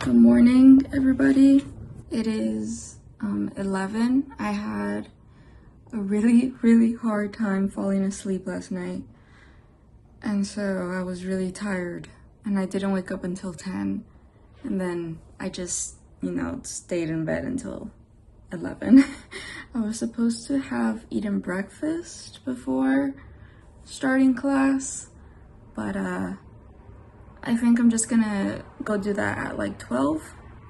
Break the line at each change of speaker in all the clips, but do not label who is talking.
Good morning, everybody. It is 11. I had a really hard time falling asleep last night, and so I was really tired, and I didn't wake up until 10, and then I just, stayed in bed until 11. I was supposed to have eaten breakfast before starting class, but I think I'm just gonna go do that at like 12.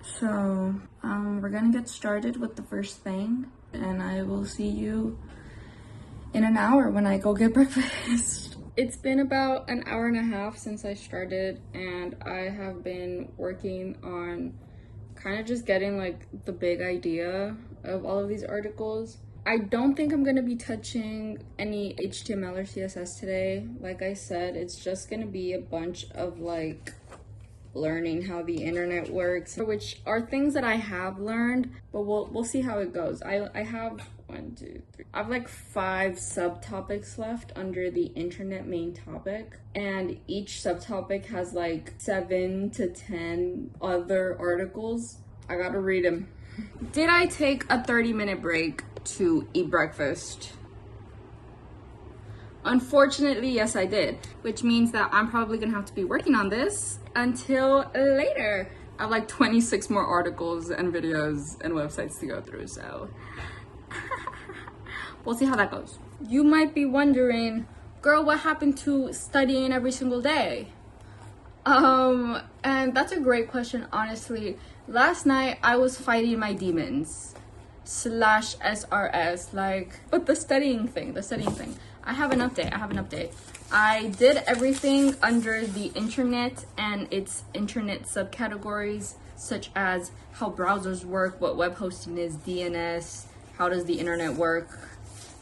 So we're gonna get started with the first thing, and I will see you in an hour when I go get breakfast. It's been about an hour and a half since I started, and I have been working on kind of just getting like the big idea of all of these articles. I don't think I'm gonna be touching any HTML or CSS today. Like I said, it's just gonna be a bunch of like learning how the internet works, which are things that I have learned, but we'll see how it goes. I have I have like 5 subtopics left under the internet main topic, and each subtopic has like 7 to 10 other articles. I gotta read them. Did I take a 30-minute break to eat breakfast? Unfortunately, yes, I did, which means that I'm probably gonna have to be working on this until later. I have like 26 more articles and videos and websites to go through, so we'll see how that goes. You might be wondering, girl, what happened to studying every single day? And that's a great question, honestly. Last night I was fighting my demons / SRS, but the studying thing. I have an update. I did everything under the internet and its internet subcategories, such as how browsers work, what web hosting is, DNS, how does the internet work.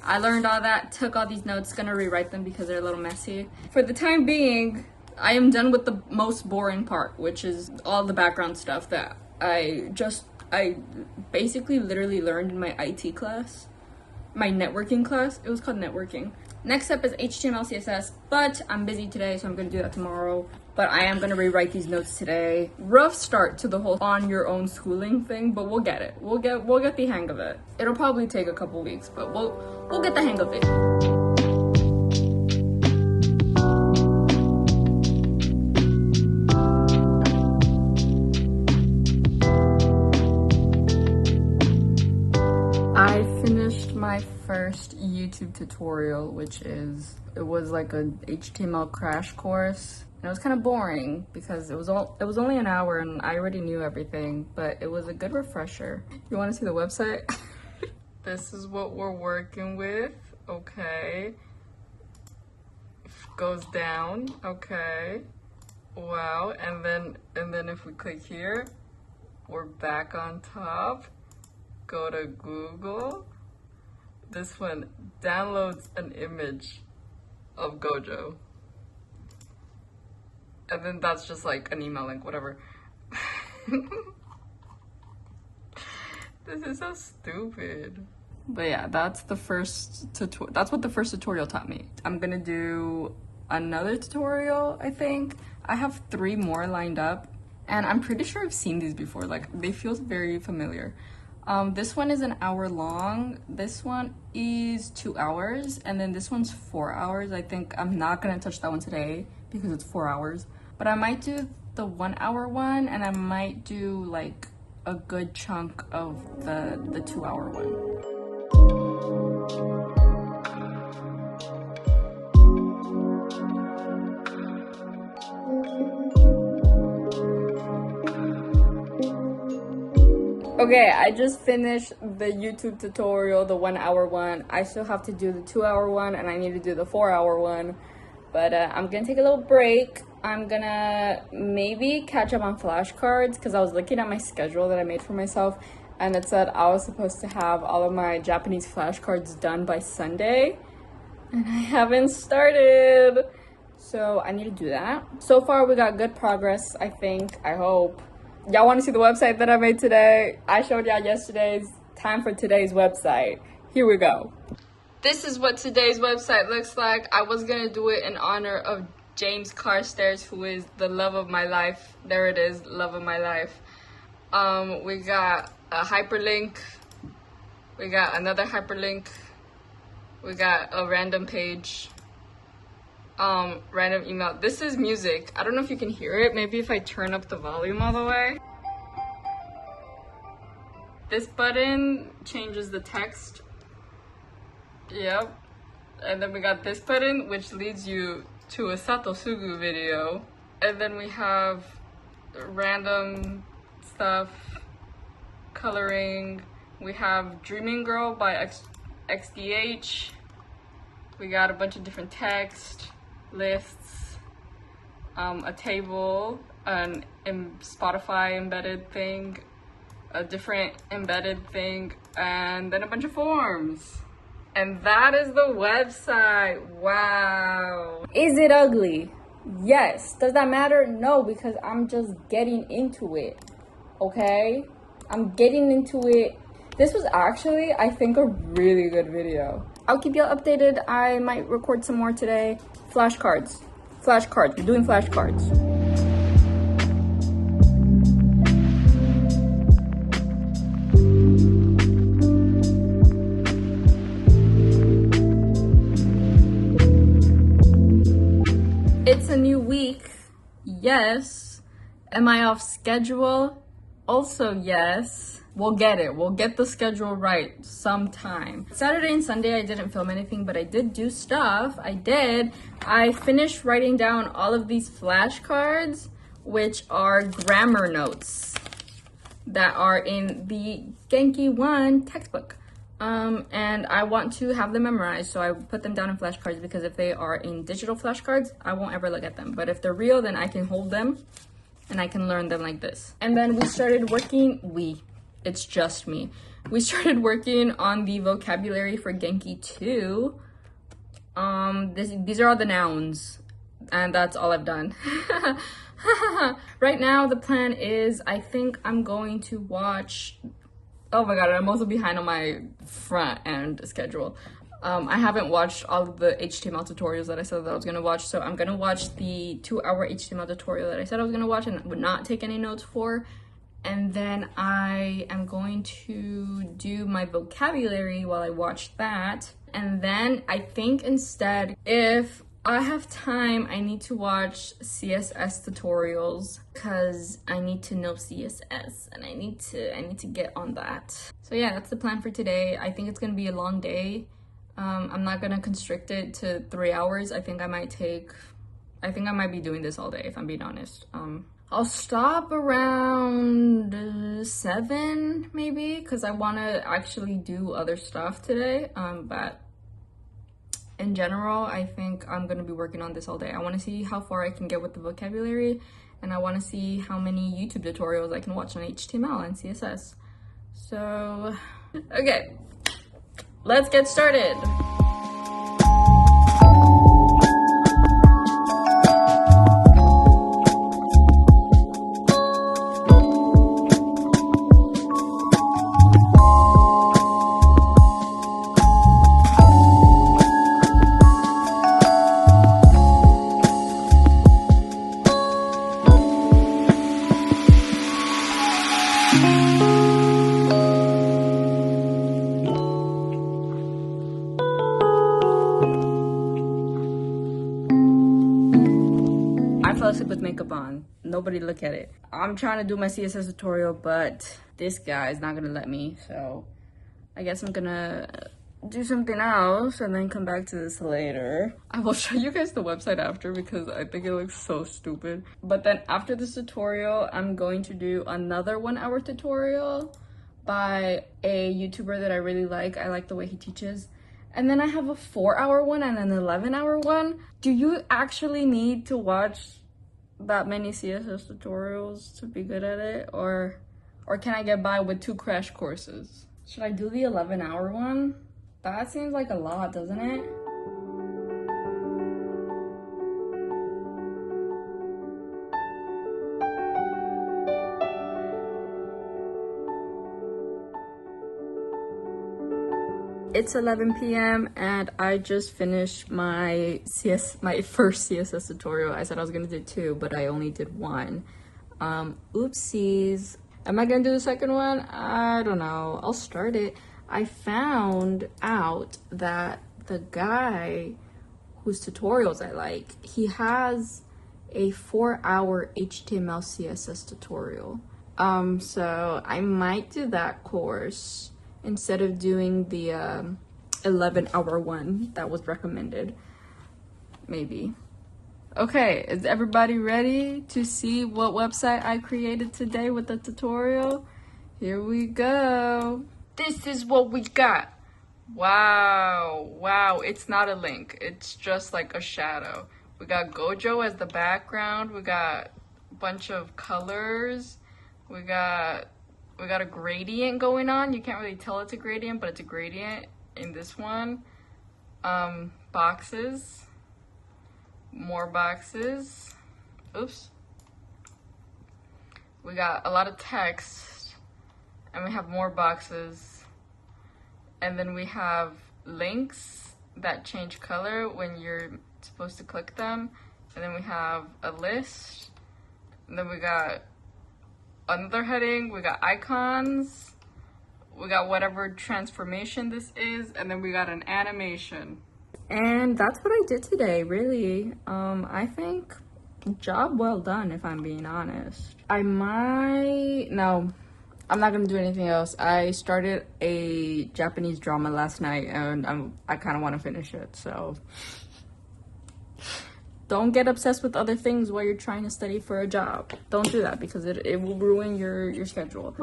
I learned all that, took all these notes, gonna rewrite them because they're a little messy. For the time being, I am done with the most boring part, which is all the background stuff that I basically literally learned in my IT class, my networking class. It was called networking. Next up is HTML, CSS, but I'm busy today, so I'm gonna do that tomorrow. But I am gonna rewrite these notes today. Rough start to the whole on your own schooling thing, but we'll get it. We'll get the hang of it. It'll probably take a couple weeks, but we'll get the hang of it. I finished my first YouTube tutorial, it was like a HTML crash course. And it was kind of boring because it was only an hour and I already knew everything, but it was a good refresher. You want to see the website? This is what we're working with. Okay. Goes down. Okay. Wow. And then if we click here, we're back on top. Go to Google. This one downloads an image of Gojo. And then that's just like an email link, whatever. This is so stupid. But yeah, that's what the first tutorial taught me. I'm gonna do another tutorial, I think. I have 3 more lined up, and I'm pretty sure I've seen these before. Like, they feel very familiar. This one is an hour long. This one is 2 hours, and then this one's 4 hours. I think I'm not gonna touch that one today because it's 4 hours, but I might do the 1 hour one, and I might do like a good chunk of the 2 hour one. Okay, I just finished the YouTube tutorial, the 1 hour one. I still have to do the 2 hour one, and I need to do the 4 hour one. But I'm gonna take a little break. I'm gonna maybe catch up on flashcards because I was looking at my schedule that I made for myself, and it said I was supposed to have all of my Japanese flashcards done by Sunday, and I haven't started. So I need to do that. So far, we got good progress, I think, I hope. Y'all want to see the website that I made today? I showed y'all yesterday's. Time for today's website. Here we go. This is what today's website looks like. I was gonna do it in honor of James Carstairs, who is the love of my life. There it is, love of my life.
We got a hyperlink. We got another hyperlink. We got a random page. Random email. This is music. I don't know if you can hear it. Maybe if I turn up the volume all the way. This button changes the text. Yep. And then we got this button, which leads you to a Satosugu video. And then we have random stuff, coloring. We have Dreaming Girl by XDH. We got a bunch of different text, lists, a table, an Spotify embedded thing, a different embedded thing, and then a bunch of forms. And that is the website. Wow. Is it ugly? Yes. Does that matter? No, because I'm just getting into it. Okay? I'm getting into it. This was actually, I think, a really good video. I'll keep y'all updated. I might record some more today. Flashcards. Flashcards. We're doing flashcards. It's a new week. Yes. Am I off schedule? Also, yes. We'll get it. We'll get the schedule right sometime. Saturday and Sunday, I didn't film anything, but I did do stuff. I finished writing down all of these flashcards, which are grammar notes that are in the Genki 1 textbook. And I want to have them memorized, so I put them down in flashcards because if they are in digital flashcards, I won't ever look at them. But if they're real, then I can hold them and I can learn them like this. And then we started working, it's just me. We started working on the vocabulary for Genki 2. These are all the nouns, and that's all I've done. Right now, the plan is, I think I'm going to watch, oh my god, I'm also behind on my front end schedule. I haven't watched all of the HTML tutorials that I said that I was gonna watch, so I'm gonna watch the 2-hour HTML tutorial that I said I was gonna watch and would not take any notes for. And then I am going to do my vocabulary while I watch that. And then I think instead, if I have time, I need to watch CSS tutorials because I need to know CSS and I need to get on that. So yeah, that's the plan for today. I think it's gonna be a long day. I'm not gonna constrict it to 3 hours. I think I might be doing this all day if I'm being honest. I'll stop around 7 maybe because I want to actually do other stuff today. But in general, I think I'm going to be working on this all day. I want to see how far I can get with the vocabulary, and I want to see how many YouTube tutorials I can watch on HTML and CSS. So, okay, let's get started. With makeup on, nobody look at it. I'm trying to do my CSS tutorial, but this guy is not gonna let me, so I guess I'm gonna do something else and then come back to this later. I will show you guys the website after because I think it looks so stupid. But then after this tutorial, I'm going to do another 1-hour tutorial by a YouTuber that I really like. I like the way he teaches. And then I have a 4-hour one and an 11-hour one. Do you actually need to watch that many CSS tutorials to be good at it, or can I get by with 2 crash courses? Should I do the 11-hour one? That seems like a lot, doesn't it? It's 11 p.m. and I just finished my first CSS tutorial. I said I was gonna do 2, but I only did 1. Oopsies. Am I gonna do the second one? I don't know. I'll start it. I found out that the guy whose tutorials I like, he has a 4-hour HTML CSS tutorial. So I might do that course instead of doing the 11-hour one that was recommended. Maybe. Okay, is everybody ready to see what website I created today with the tutorial? Here we go. This is what we got. Wow, it's not a link. It's just like a shadow. We got Gojo as the background. We got a bunch of colors. We got a gradient going on. You can't really tell it's a gradient, but it's a gradient in this one. Boxes. More boxes. Oops. We got a lot of text, and we have more boxes, and then we have links that change color when you're supposed to click them, and then we have a list, and then we got another heading, we got icons, we got whatever transformation this is, and then we got an animation. And that's what I did today, really. I think job well done, if I'm being honest. No, I'm not gonna do anything else. I started a Japanese drama last night, and I kind of want to finish it, so don't get obsessed with other things while you're trying to study for a job. Don't do that, because it will ruin your schedule.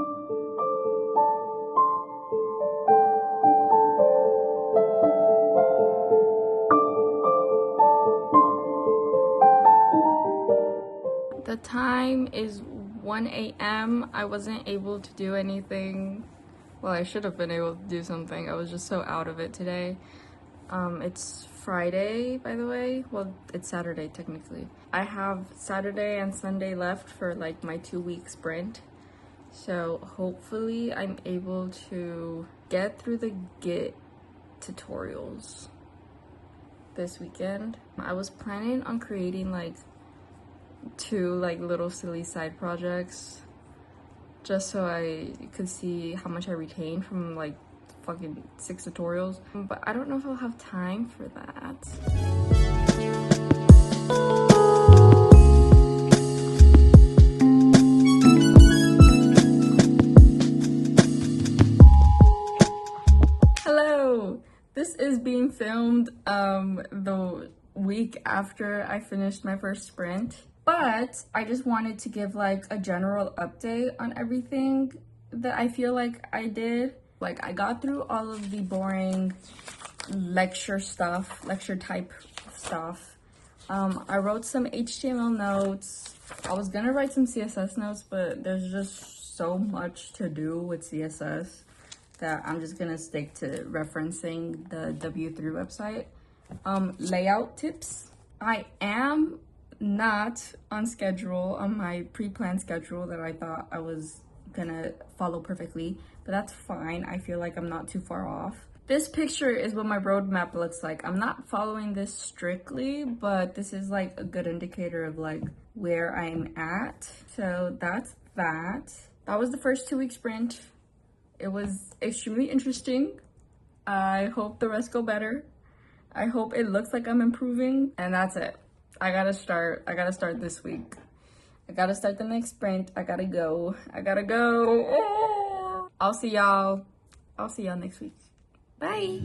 The time is 1 a.m. I wasn't able to do anything. Well, I should have been able to do something. I was just so out of it today. It's Friday, by the way. Well, it's Saturday, technically. I have Saturday and Sunday left for like my 2-week sprint. So hopefully I'm able to get through the Git tutorials this weekend. I was planning on creating like 2 like little silly side projects just so I could see how much I retained from like fucking 6 tutorials, but I don't know if I'll have time for that. Hello, this is being filmed the week after I finished my first sprint. But I just wanted to give like a general update on everything that I feel like I did. Like I got through all of the boring lecture type stuff. I wrote some HTML notes. I was gonna write some CSS notes, but there's just so much to do with CSS that I'm just gonna stick to referencing the W3 website. Layout tips. I am not on schedule, on my pre-planned schedule that I thought I was gonna follow perfectly, but that's fine. I feel like I'm not too far off. This picture is what my roadmap looks like. I'm not following this strictly, but this is like a good indicator of like where I'm at. So that's that. That was the first 2-week sprint. It was extremely interesting. I hope the rest go better. I hope it looks like I'm improving, and that's it. I gotta start this week. I gotta start the next sprint. I gotta go. I'll see y'all next week. Bye.